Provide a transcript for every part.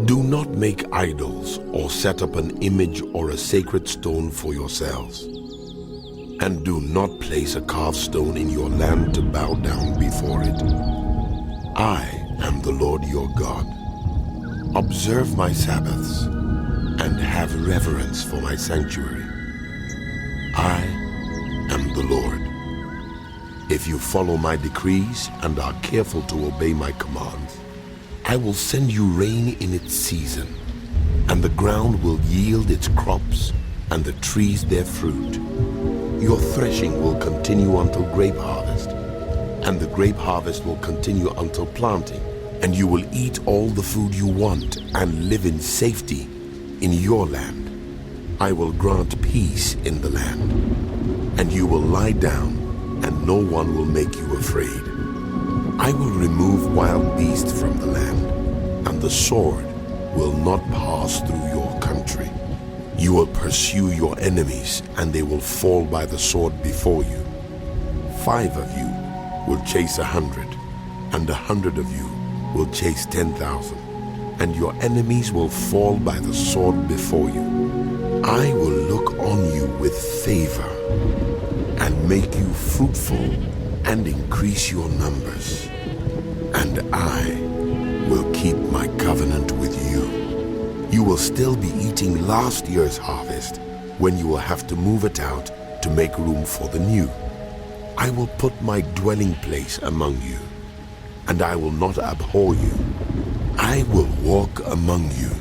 Do not make idols or set up an image or a sacred stone for yourselves. And do not place a carved stone in your land to bow down before it. I am the Lord your God. Observe my Sabbaths and have reverence for my sanctuary. I am the Lord. If you follow my decrees and are careful to obey my commands, I will send you rain in its season, and the ground will yield its crops and the trees their fruit. Your threshing will continue until grape harvest, and the grape harvest will continue until planting, and you will eat all the food you want and live in safety in your land. I will grant peace in the land, and you will lie down, and no one will make you afraid. I will remove wild beasts from the land, and the sword will not pass through your country. You will pursue your enemies, and they will fall by the sword before you. 5 of you will chase 100, and 100 of you will chase 10,000, and your enemies will fall by the sword before you. I will look on you with favor and make you fruitful and increase your numbers. And I will keep my covenant with you. You will still be eating last year's harvest when you will have to move it out to make room for the new. I will put my dwelling place among you, and I will not abhor you. I will walk among you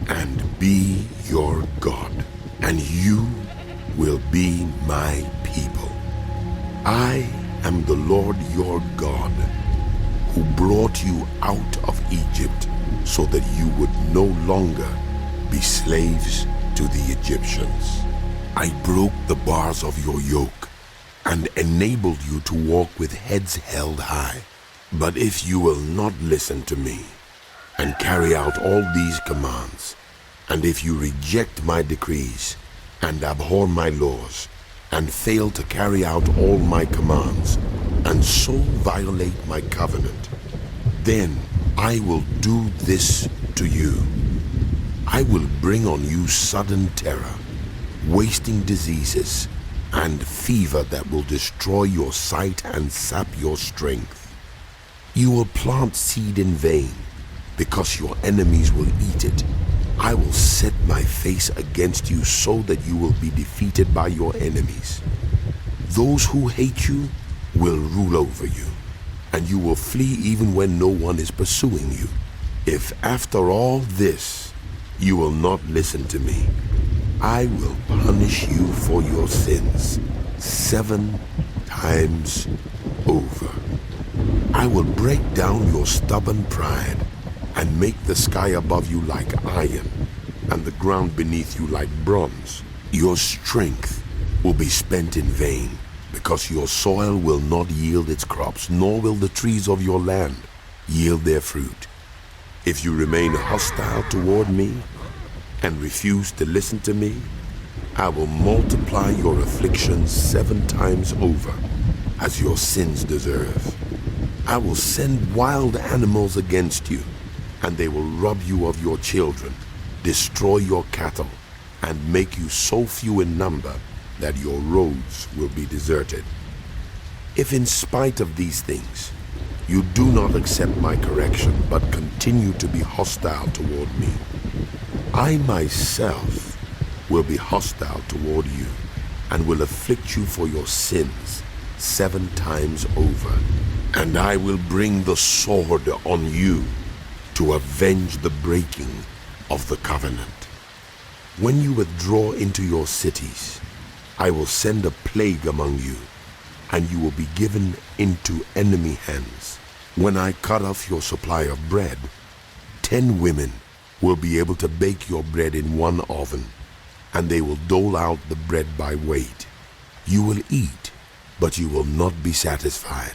and be your God, and you will be my people. I am the Lord your God, who brought you out of Egypt so that you would no longer be slaves to the Egyptians. I broke the bars of your yoke and enabled you to walk with heads held high. But if you will not listen to me and carry out all these commands, and if you reject my decrees and abhor my laws, and fail to carry out all my commands, and so violate my covenant, then I will do this to you. I will bring on you sudden terror, wasting diseases, and fever that will destroy your sight and sap your strength. You will plant seed in vain, because your enemies will eat it. I will set my face against you so that you will be defeated by your enemies. Those who hate you will rule over you, and you will flee even when no one is pursuing you. If after all this you will not listen to me, I will punish you for your sins 7 times over. I will break down your stubborn pride and make the sky above you like iron, and the ground beneath you like bronze. Your strength will be spent in vain, because your soil will not yield its crops, nor will the trees of your land yield their fruit. If you remain hostile toward me and refuse to listen to me, I will multiply your afflictions 7 times over, as your sins deserve. I will send wild animals against you, and they will rob you of your children, destroy your cattle, and make you so few in number that your roads will be deserted. If in spite of these things you do not accept my correction, but continue to be hostile toward me, I myself will be hostile toward you, and will afflict you for your sins 7 times over. And I will bring the sword on you to avenge the breaking of the covenant. When you withdraw into your cities, I will send a plague among you, and you will be given into enemy hands. When I cut off your supply of bread, 10 women will be able to bake your bread in one oven, and they will dole out the bread by weight. You will eat, but you will not be satisfied.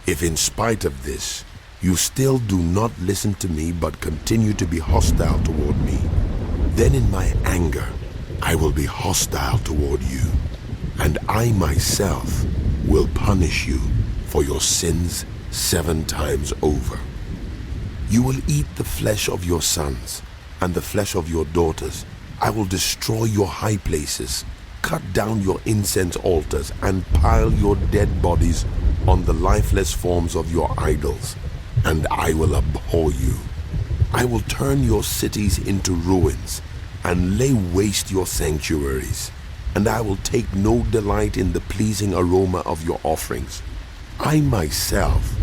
If in spite of this, you still do not listen to me but continue to be hostile toward me, then in my anger I will be hostile toward you, and I myself will punish you for your sins 7 times over. You will eat the flesh of your sons and the flesh of your daughters. I will destroy your high places, cut down your incense altars, and pile your dead bodies on the lifeless forms of your idols, and I will abhor you. I will turn your cities into ruins and lay waste your sanctuaries, and I will take no delight in the pleasing aroma of your offerings. I myself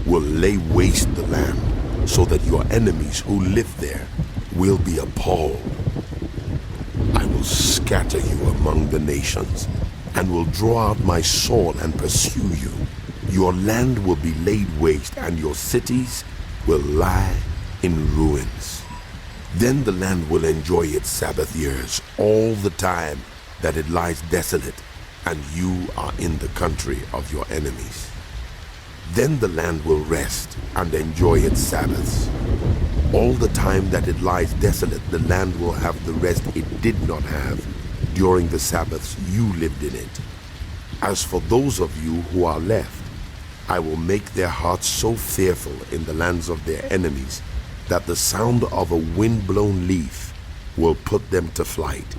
will lay waste the land, so that your enemies who live there will be appalled. I will scatter you among the nations, and will draw out my sword and pursue you. Your land will be laid waste, and your cities will lie in ruins. Then the land will enjoy its Sabbath years all the time that it lies desolate, and you are in the country of your enemies. Then the land will rest and enjoy its Sabbaths. All the time that it lies desolate, the land will have the rest it did not have during the Sabbaths you lived in it. As for those of you who are left, I will make their hearts so fearful in the lands of their enemies that the sound of a wind-blown leaf will put them to flight.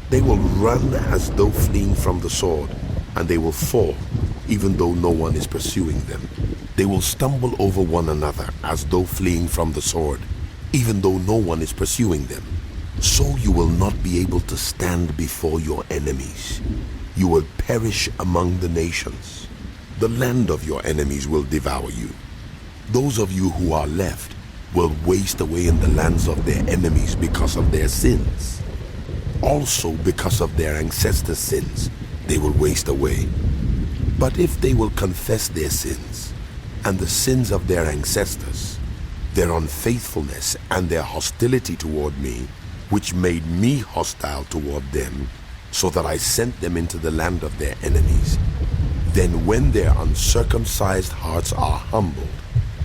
They will run as though fleeing from the sword, and they will fall even though no one is pursuing them. They will stumble over one another as though fleeing from the sword, even though no one is pursuing them. So you will not be able to stand before your enemies. You will perish among the nations. The land of your enemies will devour you. Those of you who are left will waste away in the lands of their enemies because of their sins. Also because of their ancestors' sins, they will waste away. But if they will confess their sins and the sins of their ancestors, their unfaithfulness and their hostility toward me, which made me hostile toward them, so that I sent them into the land of their enemies, then when their uncircumcised hearts are humbled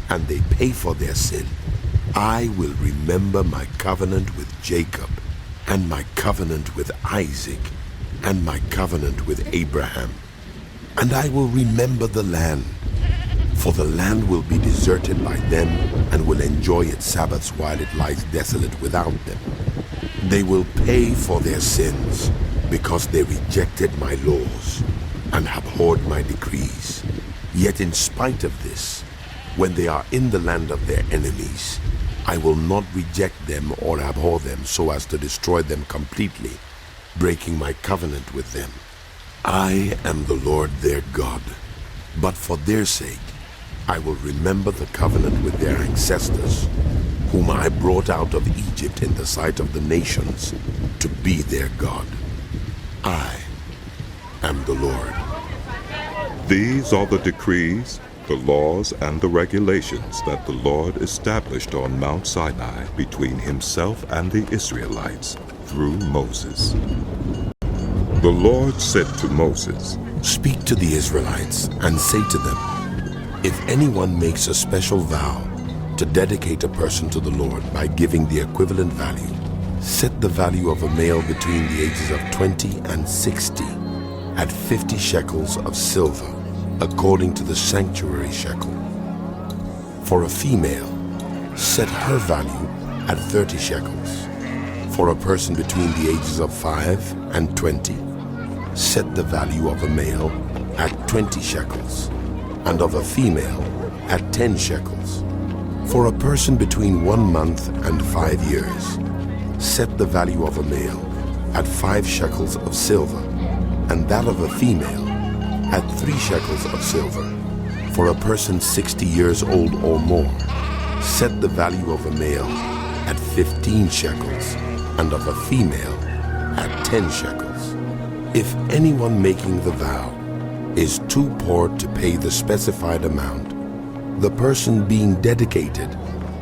and they pay for their sin, I will remember my covenant with Jacob, and my covenant with Isaac, and my covenant with Abraham. And I will remember the land, for the land will be deserted by them and will enjoy its Sabbaths while it lies desolate without them. They will pay for their sins because they rejected my laws and abhorred my decrees. Yet in spite of this, when they are in the land of their enemies, I will not reject them or abhor them so as to destroy them completely, breaking my covenant with them. I am the Lord their God, but for their sake I will remember the covenant with their ancestors, whom I brought out of Egypt in the sight of the nations, to be their God. I am the Lord. These are the decrees, the laws, and the regulations that the Lord established on Mount Sinai between himself and the Israelites through Moses. The Lord said to Moses, "Speak to the Israelites and say to them, if anyone makes a special vow to dedicate a person to the Lord by giving the equivalent value, set the value of a male between the ages of 20 and 60 at 50 shekels of silver, according to the sanctuary shekel. For a female, set her value at 30 shekels. For a person between the ages of 5 and 20, set the value of a male at 20 shekels, and of a female at 10 shekels. For a person between 1 month and 5 years, set the value of a male at 5 shekels of silver, and that of a female at 3 shekels of silver. For a person 60 years old or more, set the value of a male at 15 shekels, and of a female at 10 shekels. If anyone making the vow is too poor to pay the specified amount, the person being dedicated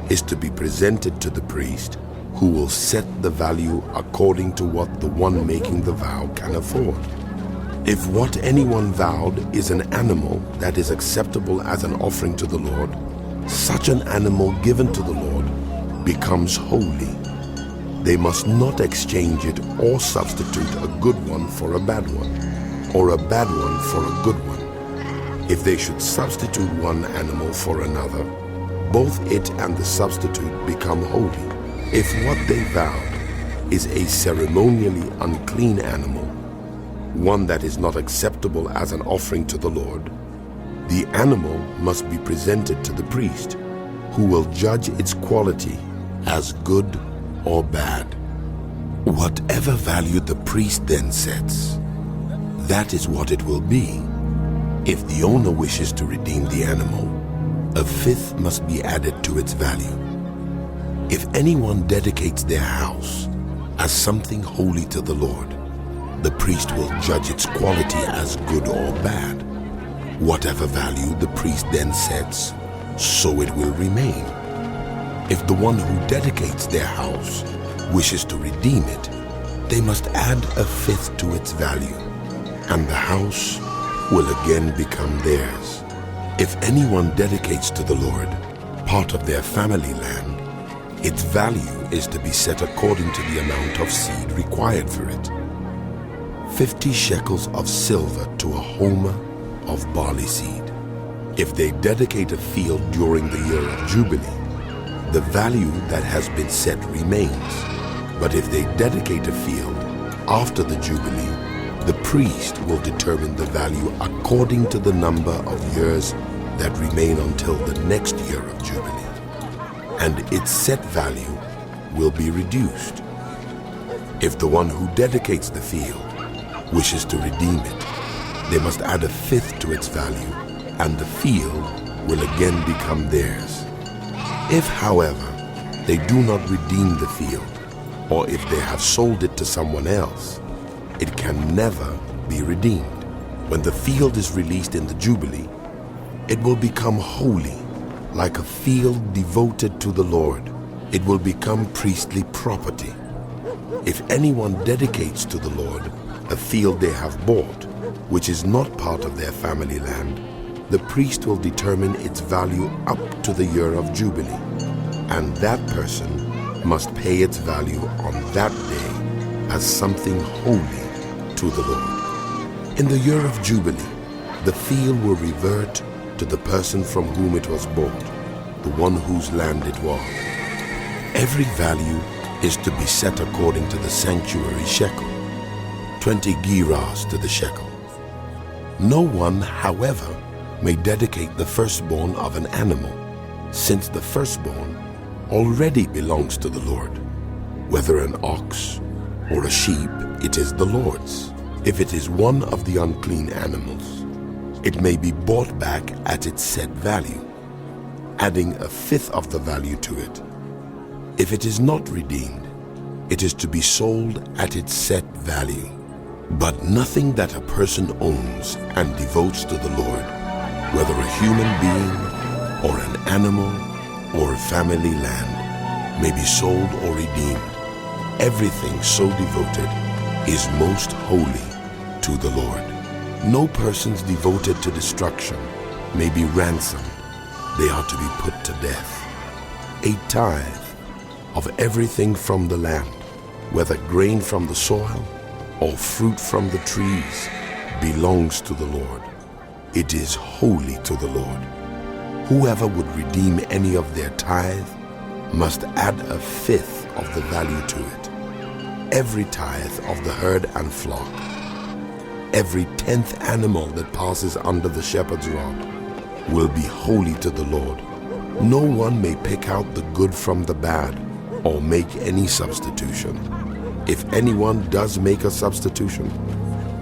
is to be presented to the priest, who will set the value according to what the one making the vow can afford. If what anyone vowed is an animal that is acceptable as an offering to the Lord, such an animal given to the Lord becomes holy. They must not exchange it or substitute a good one for a bad one, or a bad one for a good one. If they should substitute one animal for another, both it and the substitute become holy. If what they vowed is a ceremonially unclean animal, one that is not acceptable as an offering to the Lord, the animal must be presented to the priest, who will judge its quality as good or bad. Whatever value the priest then sets, that is what it will be. If the owner wishes to redeem the animal, a fifth must be added to its value. If anyone dedicates their house as something holy to the Lord, the priest will judge its quality as good or bad. Whatever value the priest then sets, so it will remain. If the one who dedicates their house wishes to redeem it, they must add a fifth to its value, and the house will again become theirs. If anyone dedicates to the Lord part of their family land, its value is to be set according to the amount of seed required for it. 50 shekels of silver to a homer of barley seed. If they dedicate a field during the year of Jubilee, the value that has been set remains. But if they dedicate a field after the Jubilee, the priest will determine the value according to the number of years that remain until the next year of Jubilee, and its set value will be reduced. If the one who dedicates the field wishes to redeem it, they must add a fifth to its value, and the field will again become theirs. If, however, they do not redeem the field, or if they have sold it to someone else, it can never be redeemed. When the field is released in the Jubilee, it will become holy, like a field devoted to the Lord. It will become priestly property. If anyone dedicates to the Lord a field they have bought, which is not part of their family land, the priest will determine its value up to the year of Jubilee, and that person must pay its value on that day as something holy to the Lord. In the year of Jubilee, the field will revert to the person from whom it was bought, the one whose land it was. Every value is to be set according to the sanctuary shekel, 20 gerahs to the shekel. No one, however, may dedicate the firstborn of an animal, since the firstborn already belongs to the Lord. Whether an ox or a sheep, it is the Lord's. If it is one of the unclean animals, it may be bought back at its set value, adding a fifth of the value to it. If it is not redeemed, it is to be sold at its set value. But nothing that a person owns and devotes to the Lord, whether a human being or an animal or family land, may be sold or redeemed. Everything so devoted is most holy to the Lord. No persons devoted to destruction may be ransomed. They are to be put to death. A tithe of everything from the land, whether grain from the soil or fruit from the trees, belongs to the Lord. It is holy to the Lord. Whoever would redeem any of their tithe must add a fifth of the value to it. Every tithe of the herd and flock, every 10th animal that passes under the shepherd's rod, will be holy to the Lord. No one may pick out the good from the bad or make any substitution. If anyone does make a substitution,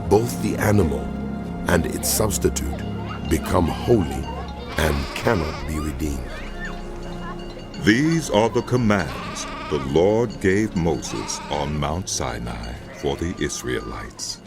both the animal and its substitute become holy and cannot be redeemed. These are the commands the Lord gave Moses on Mount Sinai for the Israelites.